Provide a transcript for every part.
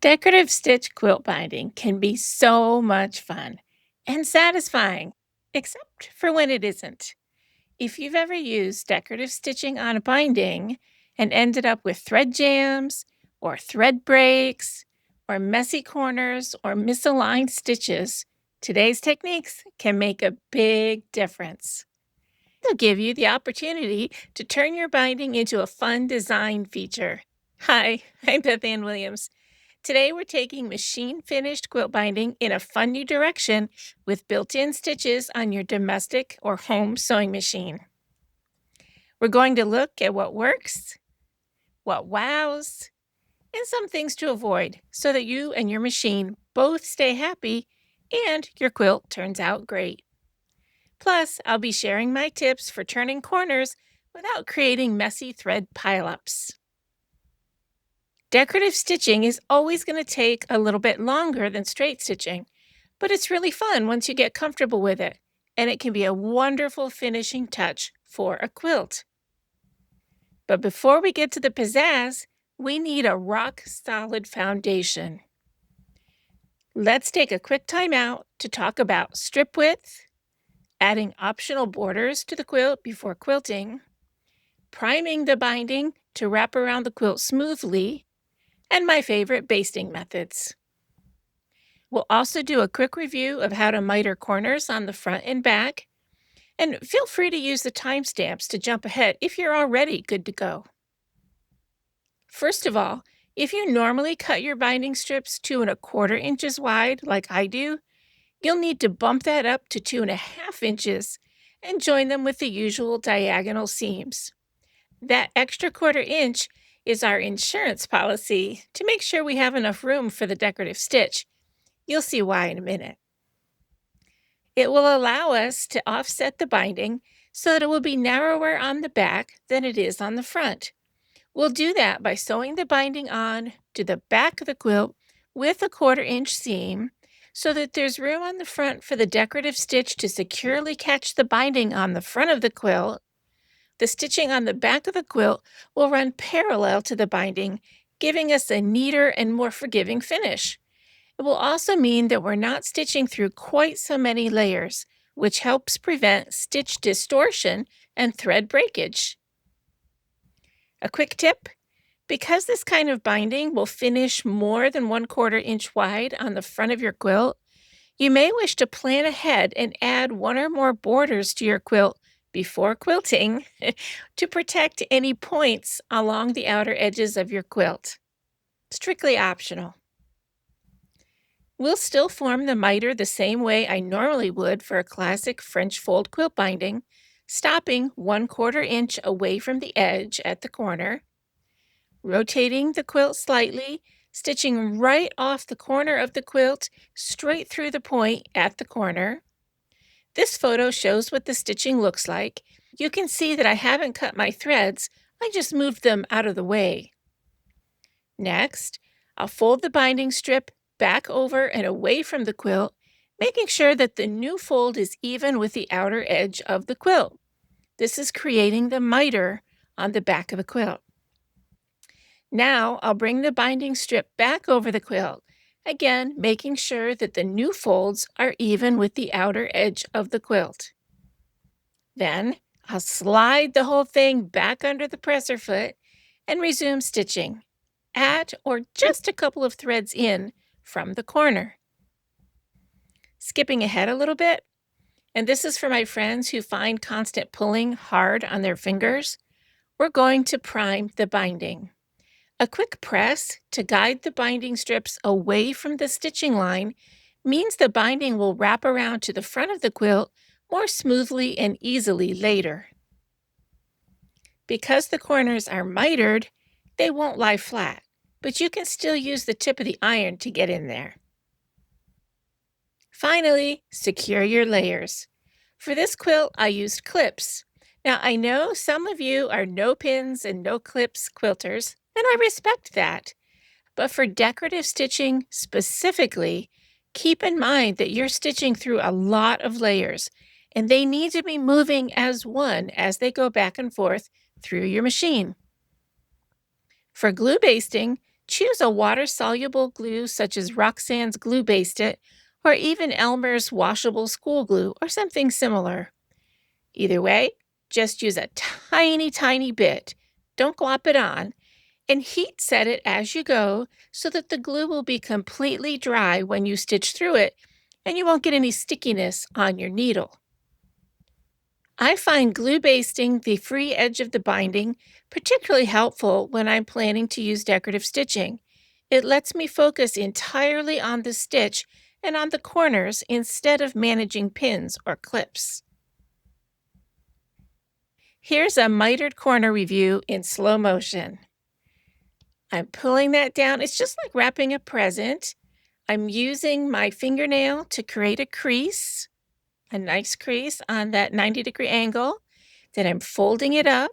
Decorative stitch quilt binding can be so much fun and satisfying, except for when it isn't. If you've ever used decorative stitching on a binding and ended up with thread jams or thread breaks or messy corners or misaligned stitches, today's techniques can make a big difference. They'll give you the opportunity to turn your binding into a fun design feature. Hi, I'm Beth Williams. Today we're taking machine finished quilt binding in a fun new direction with built-in stitches on your domestic or home sewing machine. We're going to look at what works, what wows, and some things to avoid so that you and your machine both stay happy and your quilt turns out great. Plus, I'll be sharing my tips for turning corners without creating messy thread pileups. Decorative stitching is always going to take a little bit longer than straight stitching, but it's really fun once you get comfortable with it, and it can be a wonderful finishing touch for a quilt. But before we get to the pizzazz, we need a rock-solid foundation. Let's take a quick time out to talk about strip width, adding optional borders to the quilt before quilting, priming the binding to wrap around the quilt smoothly, and my favorite basting methods. We'll also do a quick review of how to miter corners on the front and back, and feel free to use the timestamps to jump ahead if you're already good to go. First of all, if you normally cut your binding strips 2¼ inches wide, like I do, you'll need to bump that up to 2½ inches and join them with the usual diagonal seams. That extra ¼ inch is our insurance policy to make sure we have enough room for the decorative stitch. You'll see why in a minute. It will allow us to offset the binding so that it will be narrower on the back than it is on the front. We'll do that by sewing the binding on to the back of the quilt with a ¼ inch seam so that there's room on the front for the decorative stitch to securely catch the binding on the front of the quilt. The stitching on the back of the quilt will run parallel to the binding, giving us a neater and more forgiving finish. It will also mean that we're not stitching through quite so many layers, which helps prevent stitch distortion and thread breakage. A quick tip: because this kind of binding will finish more than 1/4 inch wide on the front of your quilt, you may wish to plan ahead and add one or more borders to your quilt before quilting to protect any points along the outer edges of your quilt. Strictly optional. We'll still form the miter the same way I normally would for a classic French fold quilt binding, stopping 1/4 inch away from the edge at the corner, rotating the quilt slightly, stitching right off the corner of the quilt straight through the point at the corner. This photo shows what the stitching looks like. You can see that I haven't cut my threads, I just moved them out of the way. Next, I'll fold the binding strip back over and away from the quilt, making sure that the new fold is even with the outer edge of the quilt. This is creating the miter on the back of the quilt. Now I'll bring the binding strip back over the quilt, again making sure that the new folds are even with the outer edge of the quilt. Then I'll slide the whole thing back under the presser foot and resume stitching at or just a couple of threads in from the corner. Skipping ahead a little bit, and this is for my friends who find constant pulling hard on their fingers, we're going to prime the binding. A quick press to guide the binding strips away from the stitching line means the binding will wrap around to the front of the quilt more smoothly and easily later. Because the corners are mitered, they won't lie flat, but you can still use the tip of the iron to get in there. Finally, secure your layers. For this quilt, I used clips. Now, I know some of you are no pins and no clips quilters, and I respect that. But for decorative stitching specifically, keep in mind that you're stitching through a lot of layers, and they need to be moving as one as they go back and forth through your machine. For glue basting, Choose a water-soluble glue such as Roxanne's Glue-basted or even Elmer's washable school glue or something similar. Either way, just use a tiny, tiny bit. Don't glop it on, and heat set it as you go so that the glue will be completely dry when you stitch through it and you won't get any stickiness on your needle. I find glue basting the free edge of the binding particularly helpful when I'm planning to use decorative stitching. It lets me focus entirely on the stitch and on the corners instead of managing pins or clips. Here's a mitered corner review in slow motion. I'm pulling that down. It's just like wrapping a present. I'm using my fingernail to create a nice crease on that 90-degree angle. Then I'm folding it up.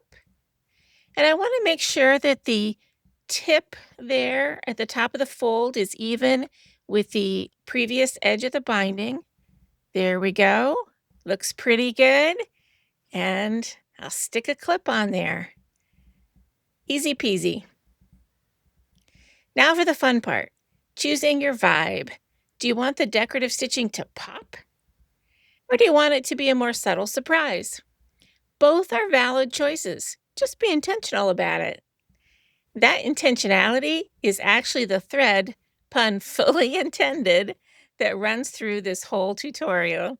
And I want to make sure that the tip there at the top of the fold is even with the previous edge of the binding. There we go. Looks pretty good. And I'll stick a clip on there. Easy peasy. Now for the fun part, choosing your vibe. Do you want the decorative stitching to pop? Or do you want it to be a more subtle surprise? Both are valid choices. Just be intentional about it. That intentionality is actually the thread, pun fully intended, that runs through this whole tutorial.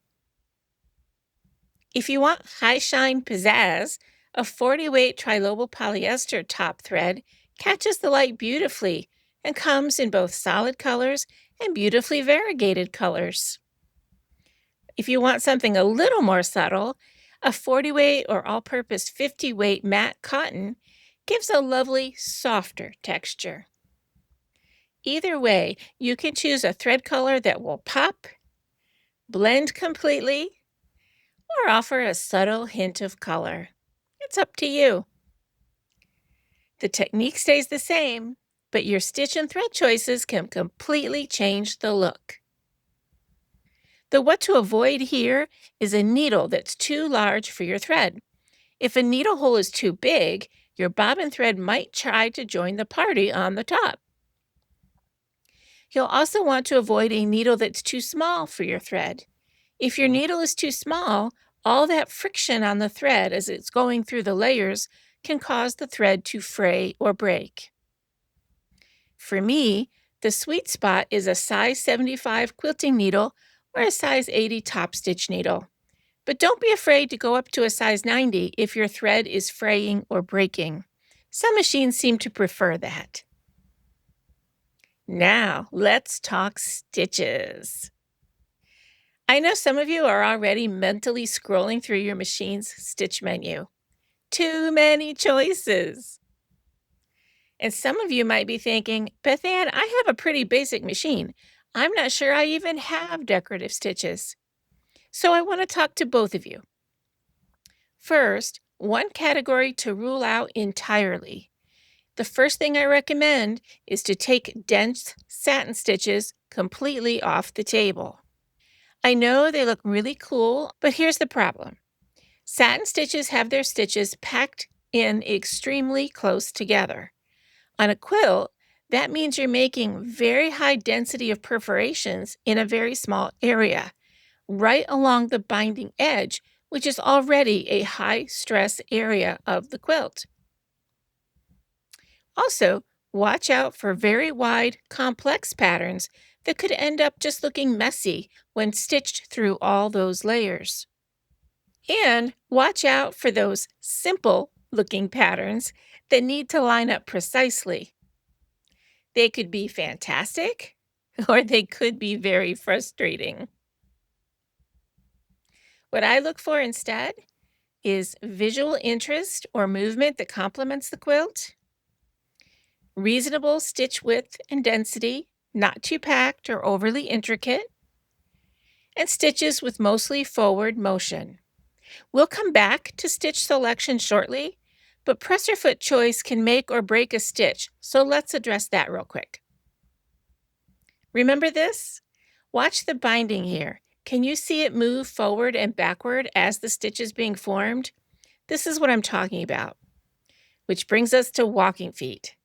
If you want high shine pizzazz, a 40-weight Trilobal polyester top thread catches the light beautifully and comes in both solid colors and beautifully variegated colors. If you want something a little more subtle, a 40-weight or all-purpose 50-weight matte cotton gives a lovely, softer texture. Either way, you can choose a thread color that will pop, blend completely, or offer a subtle hint of color. It's up to you. The technique stays the same, but your stitch and thread choices can completely change the look. The what to avoid here is a needle that's too large for your thread. If a needle hole is too big, your bobbin thread might try to join the party on the top. You'll also want to avoid a needle that's too small for your thread. If your needle is too small, all that friction on the thread as it's going through the layers can cause the thread to fray or break. For me, the sweet spot is a size 75 quilting needle or a size 80 top stitch needle. But don't be afraid to go up to a size 90 if your thread is fraying or breaking. Some machines seem to prefer that. Now, let's talk stitches. I know some of you are already mentally scrolling through your machine's stitch menu. Too many choices. And some of you might be thinking, Beth Ann, I have a pretty basic machine. I'm not sure I even have decorative stitches. So I want to talk to both of you. First, one category to rule out entirely. The first thing I recommend is to take dense satin stitches completely off the table. I know they look really cool, but here's the problem. Satin stitches have their stitches packed in extremely close together. On a quilt, that means you're making very high density of perforations in a very small area, right along the binding edge, which is already a high stress area of the quilt. Also, watch out for very wide, complex patterns that could end up just looking messy when stitched through all those layers. And watch out for those simple looking patterns that need to line up precisely. They could be fantastic or they could be very frustrating. What I look for instead is visual interest or movement that complements the quilt, reasonable stitch width and density, not too packed or overly intricate, and stitches with mostly forward motion. We'll come back to stitch selection shortly, but presser foot choice can make or break a stitch, so let's address that real quick. Remember this? Watch the binding here. Can you see it move forward and backward as the stitch is being formed? This is what I'm talking about, which brings us to walking feet.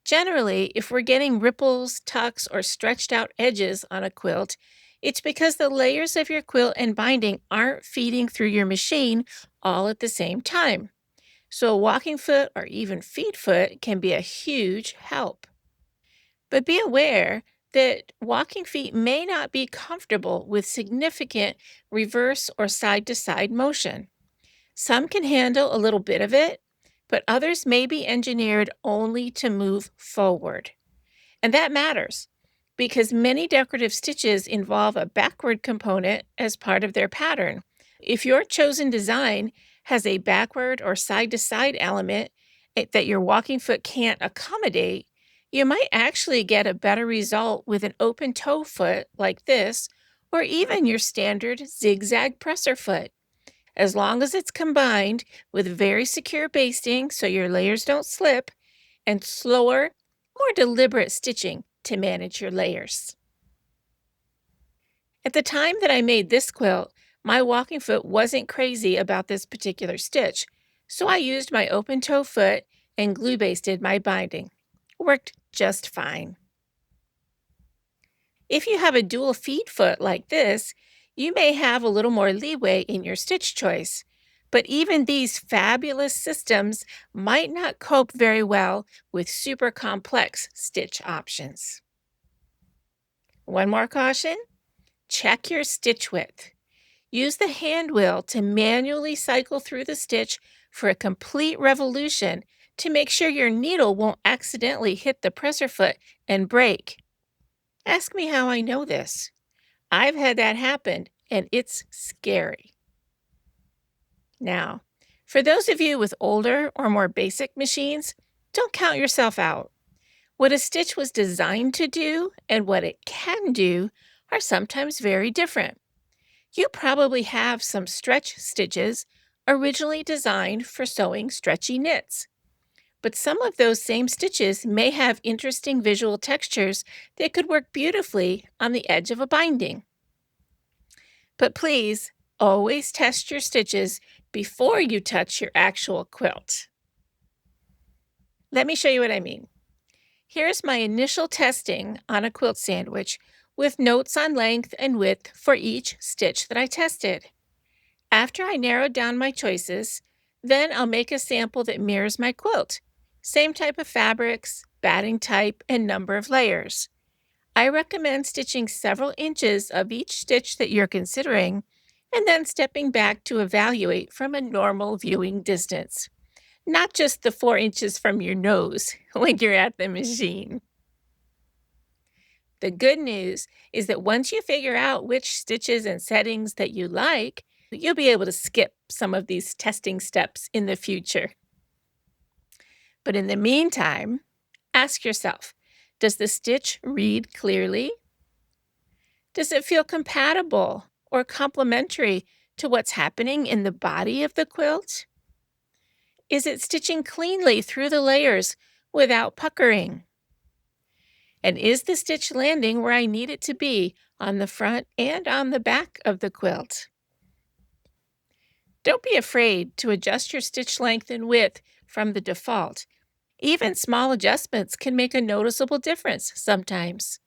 Generally, if we're getting ripples, tucks, or stretched out edges on a quilt, it's because the layers of your quilt and binding aren't feeding through your machine all at the same time. So, a walking foot or even feed foot can be a huge help. But be aware that walking feet may not be comfortable with significant reverse or side to side motion. Some can handle a little bit of it, but others may be engineered only to move forward. And that matters because many decorative stitches involve a backward component as part of their pattern. If your chosen design has a backward or side to side element that your walking foot can't accommodate, you might actually get a better result with an open toe foot like this, or even your standard zigzag presser foot. As long as it's combined with very secure basting so your layers don't slip, and slower, more deliberate stitching to manage your layers. At the time that I made this quilt, my walking foot wasn't crazy about this particular stitch, so I used my open toe foot and glue basted my binding. Worked just fine. If you have a dual feed foot like this, you may have a little more leeway in your stitch choice. But even these fabulous systems might not cope very well with super complex stitch options. One more caution: check your stitch width. Use the hand wheel to manually cycle through the stitch for a complete revolution to make sure your needle won't accidentally hit the presser foot and break. Ask me how I know this. I've had that happen, and it's scary. Now, for those of you with older or more basic machines, don't count yourself out. What a stitch was designed to do and what it can do are sometimes very different. You probably have some stretch stitches originally designed for sewing stretchy knits. But some of those same stitches may have interesting visual textures that could work beautifully on the edge of a binding. But please, always test your stitches before you touch your actual quilt. Let me show you what I mean. Here's my initial testing on a quilt sandwich with notes on length and width for each stitch that I tested. After I narrowed down my choices, then I'll make a sample that mirrors my quilt. Same type of fabrics, batting type, and number of layers. I recommend stitching several inches of each stitch that you're considering, and then stepping back to evaluate from a normal viewing distance, not just the 4 inches from your nose when you're at the machine. The good news is that once you figure out which stitches and settings that you like, you'll be able to skip some of these testing steps in the future. But in the meantime, ask yourself, does the stitch read clearly? Does it feel compatible or complementary to what's happening in the body of the quilt? Is it stitching cleanly through the layers without puckering? And is the stitch landing where I need it to be on the front and on the back of the quilt? Don't be afraid to adjust your stitch length and width from the default. Even small adjustments can make a noticeable difference sometimes.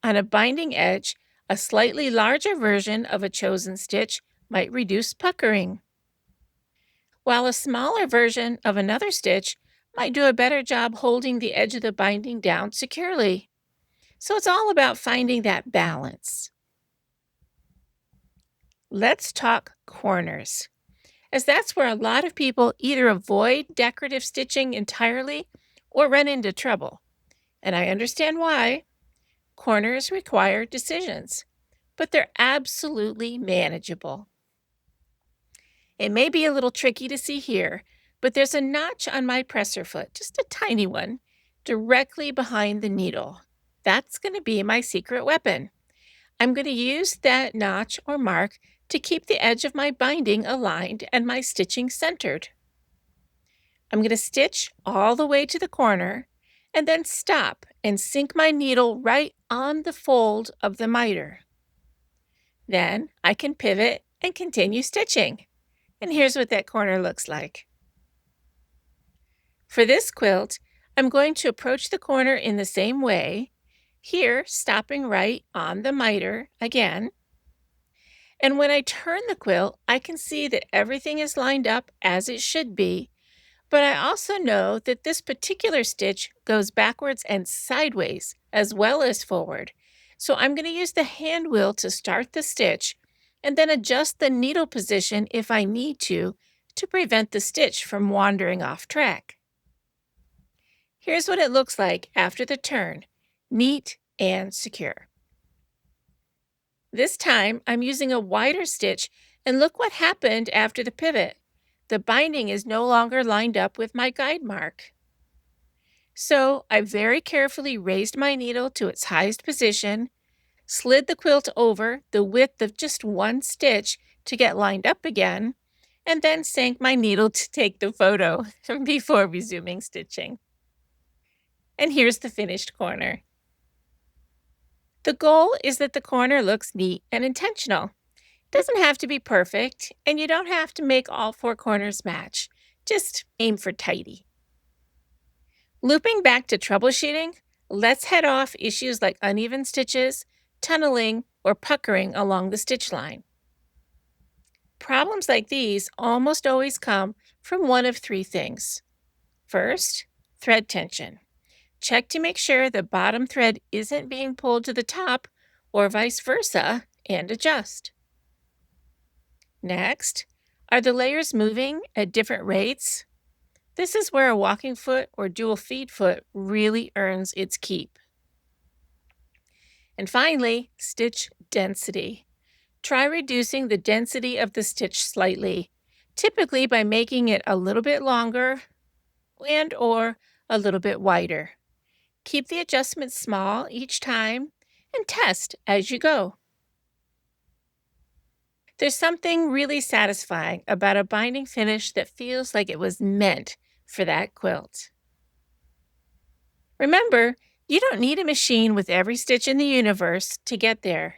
On a binding edge, a slightly larger version of a chosen stitch might reduce puckering, while a smaller version of another stitch might do a better job holding the edge of the binding down securely. So it's all about finding that balance. Let's talk corners, as that's where a lot of people either avoid decorative stitching entirely or run into trouble. And I understand why. Corners require decisions, but they're absolutely manageable. It may be a little tricky to see here, but there's a notch on my presser foot, just a tiny one, directly behind the needle. That's going to be my secret weapon. I'm going to use that notch or mark to keep the edge of my binding aligned and my stitching centered. I'm going to stitch all the way to the corner and then stop and sink my needle right on the fold of the miter. Then I can pivot and continue stitching. And here's what that corner looks like. For this quilt, I'm going to approach the corner in the same way, here stopping right on the miter again. And when I turn the quilt, I can see that everything is lined up as it should be, but I also know that this particular stitch goes backwards and sideways as well as forward. So I'm going to use the hand wheel to start the stitch and then adjust the needle position if I need to prevent the stitch from wandering off track. Here's what it looks like after the turn, neat and secure. This time I'm using a wider stitch, and look what happened after the pivot. The binding is no longer lined up with my guide mark. So I very carefully raised my needle to its highest position, slid the quilt over the width of just one stitch to get lined up again, and then sank my needle to take the photo before resuming stitching. And here's the finished corner. The goal is that the corner looks neat and intentional. It doesn't have to be perfect, and you don't have to make all four corners match. Just aim for tidy. Looping back to troubleshooting, let's head off issues like uneven stitches, tunneling, or puckering along the stitch line. Problems like these almost always come from one of three things. First, thread tension. Check to make sure the bottom thread isn't being pulled to the top or vice versa and adjust. Next, are the layers moving at different rates? This is where a walking foot or dual feed foot really earns its keep. And finally, stitch density. Try reducing the density of the stitch slightly, typically by making it a little bit longer and or a little bit wider. Keep the adjustments small each time and test as you go. There's something really satisfying about a binding finish that feels like it was meant for that quilt. Remember, you don't need a machine with every stitch in the universe to get there.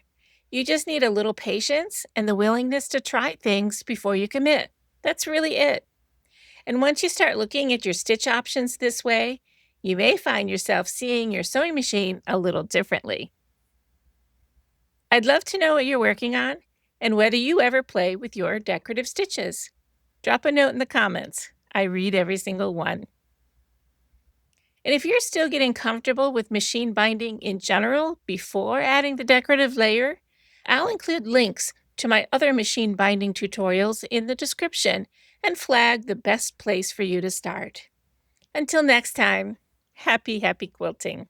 You just need a little patience and the willingness to try things before you commit. That's really it. And once you start looking at your stitch options this way, you may find yourself seeing your sewing machine a little differently. I'd love to know what you're working on and whether you ever play with your decorative stitches. Drop a note in the comments. I read every single one. And if you're still getting comfortable with machine binding in general before adding the decorative layer, I'll include links to my other machine binding tutorials in the description and flag the best place for you to start. Until next time, happy quilting.